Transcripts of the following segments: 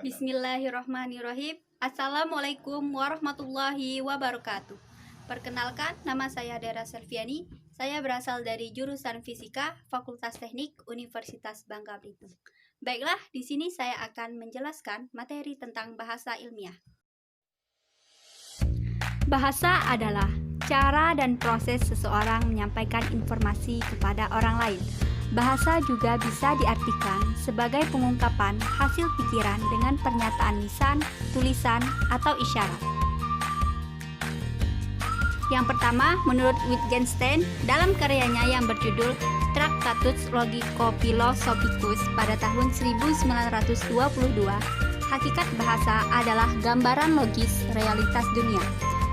Bismillahirrahmanirrahim. Assalamualaikum warahmatullahi wabarakatuh. Perkenalkan, nama saya Dera Selviani. Saya berasal dari jurusan Fisika, Fakultas Teknik Universitas Bangka Belitung. Baiklah, di sini saya akan menjelaskan materi tentang bahasa ilmiah. Bahasa adalah cara dan proses seseorang menyampaikan informasi kepada orang lain. Bahasa juga bisa diartikan sebagai pengungkapan hasil pikiran dengan pernyataan lisan, tulisan, atau isyarat. Yang pertama, menurut Wittgenstein, dalam karyanya yang berjudul Tractatus Logico-Philosophicus pada tahun 1922, hakikat bahasa adalah gambaran logis realitas dunia.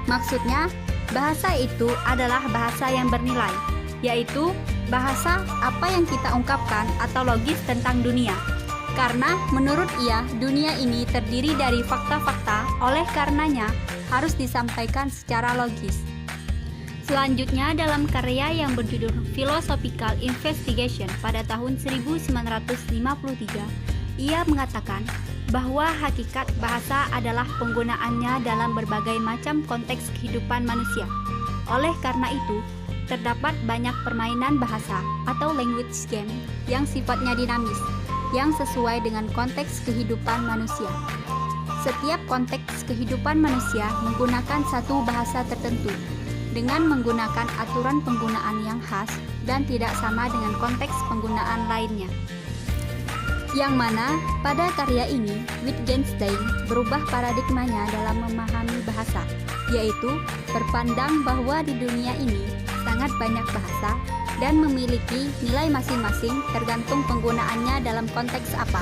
Maksudnya, bahasa itu adalah bahasa yang bernilai, yaitu bahasa apa yang kita ungkapkan atau logis tentang dunia. Karena menurut ia, dunia ini terdiri dari fakta-fakta, oleh karenanya harus disampaikan secara logis. Selanjutnya, dalam karya yang berjudul Philosophical Investigation pada tahun 1953, ia mengatakan bahwa hakikat bahasa adalah penggunaannya dalam berbagai macam konteks kehidupan manusia. Oleh karena itu, terdapat banyak permainan bahasa atau language game yang sifatnya dinamis, yang sesuai dengan konteks kehidupan manusia. Setiap konteks kehidupan manusia menggunakan satu bahasa tertentu, dengan menggunakan aturan penggunaan yang khas dan tidak sama dengan konteks penggunaan lainnya. Yang mana pada karya ini, Wittgenstein berubah paradigmanya dalam memahami bahasa, yaitu berpandang bahwa di dunia ini sangat banyak bahasa dan memiliki nilai masing-masing tergantung penggunaannya dalam konteks apa.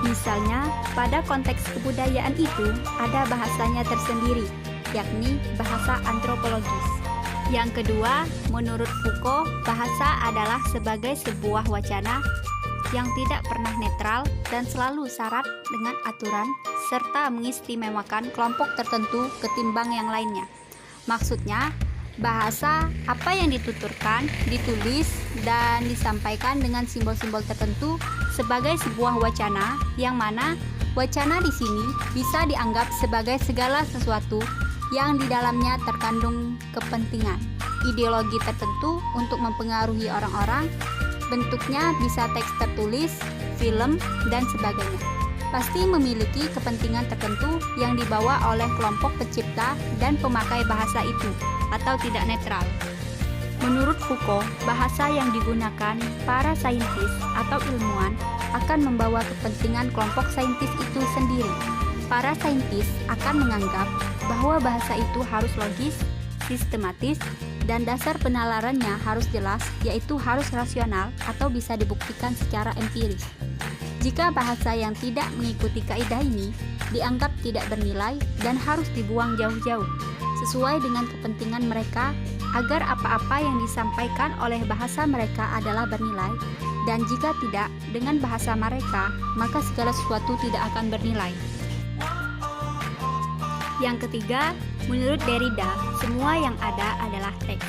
Misalnya, pada konteks kebudayaan itu ada bahasanya tersendiri, yakni bahasa antropologis. Yang kedua, menurut Foucault, bahasa adalah sebagai sebuah wacana yang tidak pernah netral dan selalu syarat dengan aturan serta mengistimewakan kelompok tertentu ketimbang yang lainnya. Maksudnya, bahasa apa yang dituturkan, ditulis, dan disampaikan dengan simbol-simbol tertentu sebagai sebuah wacana, yang mana wacana di sini bisa dianggap sebagai segala sesuatu yang di dalamnya terkandung kepentingan, ideologi tertentu untuk mempengaruhi orang-orang. Bentuknya bisa teks tertulis, film, dan sebagainya. Pasti memiliki kepentingan tertentu yang dibawa oleh kelompok pencipta dan pemakai bahasa itu, atau tidak netral. Menurut Foucault, bahasa yang digunakan para saintis atau ilmuwan akan membawa kepentingan kelompok saintis itu sendiri. Para saintis akan menganggap bahwa bahasa itu harus logis, sistematis, dan dasar penalarannya harus jelas, yaitu harus rasional atau bisa dibuktikan secara empiris. Jika bahasa yang tidak mengikuti kaidah ini dianggap tidak bernilai dan harus dibuang jauh-jauh, sesuai dengan kepentingan mereka agar apa-apa yang disampaikan oleh bahasa mereka adalah bernilai, dan jika tidak, dengan bahasa mereka, maka segala sesuatu tidak akan bernilai. Yang ketiga, menurut Derrida, semua yang ada adalah teks.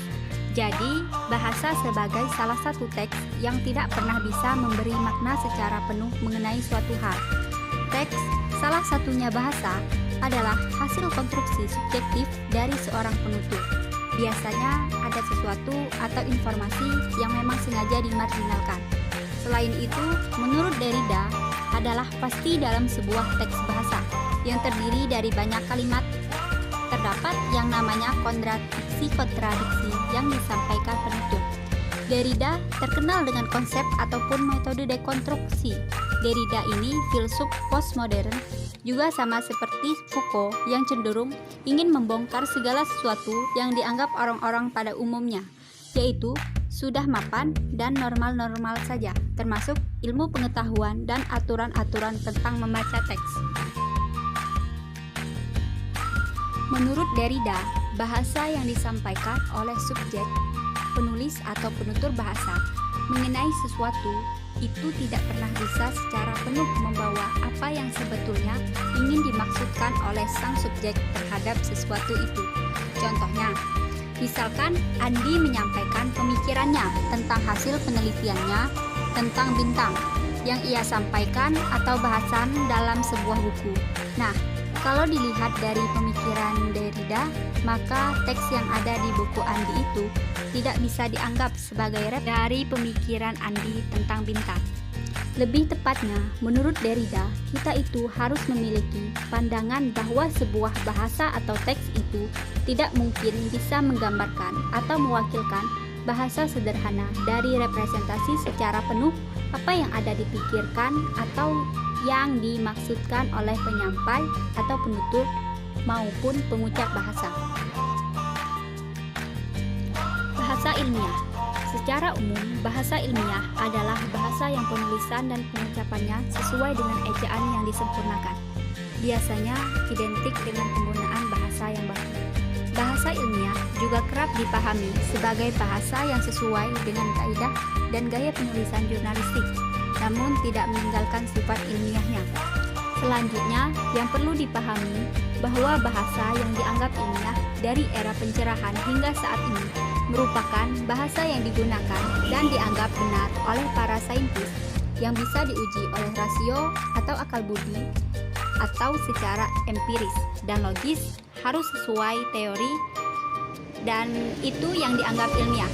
Jadi, bahasa sebagai salah satu teks yang tidak pernah bisa memberi makna secara penuh mengenai suatu hal. Teks, salah satunya bahasa, adalah hasil konstruksi subjektif dari seorang penutur. Biasanya ada sesuatu atau informasi yang memang sengaja dimarginalkan. Selain itu, menurut Derrida, adalah pasti dalam sebuah teks bahasa yang terdiri dari banyak kalimat. Terdapat yang namanya kontradiksi-kontradiksi yang disampaikan penutur. Derrida terkenal dengan konsep ataupun metode dekonstruksi. Derrida ini filsuf postmodern, juga sama seperti Foucault yang cenderung ingin membongkar segala sesuatu yang dianggap orang-orang pada umumnya, yaitu sudah mapan dan normal-normal saja, termasuk ilmu pengetahuan dan aturan-aturan tentang membaca teks. Menurut Derrida, bahasa yang disampaikan oleh subjek, penulis atau penutur bahasa mengenai sesuatu itu tidak pernah bisa secara penuh membawa apa yang sebetulnya ingin dimaksudkan oleh sang subjek terhadap sesuatu itu. Contohnya, misalkan Andi menyampaikan pemikirannya tentang hasil penelitiannya tentang bintang. yang ia sampaikan atau bahasan dalam sebuah buku. Nah, kalau dilihat dari pemikiran Derrida, maka teks yang ada di buku Andi itu tidak bisa dianggap sebagai rep dari pemikiran Andi tentang bintang. Lebih tepatnya, menurut Derrida, kita itu harus memiliki pandangan bahwa sebuah bahasa atau teks itu tidak mungkin bisa menggambarkan atau mewakilkan bahasa sederhana dari representasi secara penuh apa yang ada dipikirkan atau yang dimaksudkan oleh penyampai atau penutur maupun pengucap bahasa. Bahasa ilmiah. Secara umum, bahasa ilmiah adalah bahasa yang penulisan dan pengucapannya sesuai dengan ejaan yang disempurnakan. Biasanya identik dengan penggunaan bahasa yang baku. Bahasa ilmiah juga kerap dipahami sebagai bahasa yang sesuai dengan kaidah dan gaya penulisan jurnalistik, namun tidak meninggalkan sifat ilmiahnya. Selanjutnya, yang perlu dipahami bahwa bahasa yang dianggap ilmiah dari era pencerahan hingga saat ini merupakan bahasa yang digunakan dan dianggap benar oleh para saintis yang bisa diuji oleh rasio atau akal budi atau secara empiris dan logis, harus sesuai teori, dan itu yang dianggap ilmiah.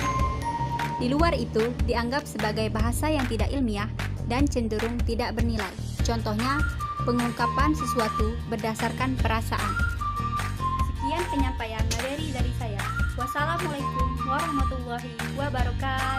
Di luar itu dianggap sebagai bahasa yang tidak ilmiah dan cenderung tidak bernilai. Contohnya, pengungkapan sesuatu berdasarkan perasaan. Sekian penyampaian materi dari saya. Wassalamualaikum warahmatullahi wabarakatuh.